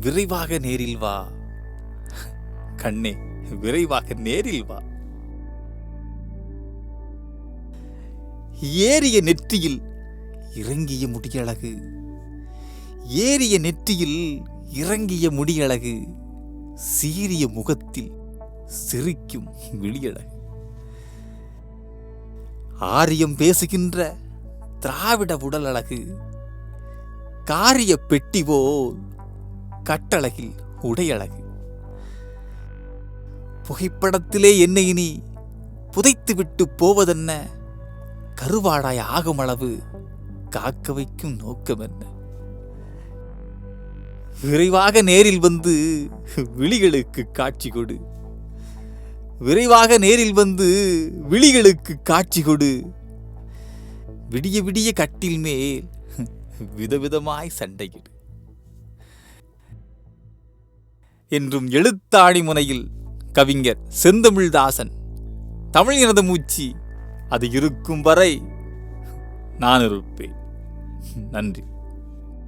விரைவாக நேரில் வா. கண்ணே, விரைவாக நேரில் வா. ஏறிய நெற்றியில் இறங்கிய முடியழகு, ஏறிய நெற்றியில் இறங்கிய முடியழகு, சீரிய முகத்தில் சிரிக்கும் விழியழகு. ஆரியம் பேசுகின்ற திராவிட உடல் அழகு, காரிய பெட்டிவோ கட்டழகில் உடையழகு. புகைப்படத்திலே என்னை இனி புதைத்துவிட்டு போவதென்ன, கருவாடாய் ஆகும் அளவு காக்க வைக்கும் நோக்கம் என்ன? விரைவாக நேரில் வந்து விழிகளுக்கு காட்சி கொடு, விரைவாக நேரில் வந்து விழிகளுக்கு காட்சி கொடு. விடிய விடிய கட்டில் மேல் விதவிதமாய் சண்டையிடு. என்றும் எழுத்தாணி முனையில் கவிஞர் செந்தமிழ்தாசன். தமிழ் எனது மூச்சு, அது இருக்கும் வரை நான் இருப்பேன். நன்றி.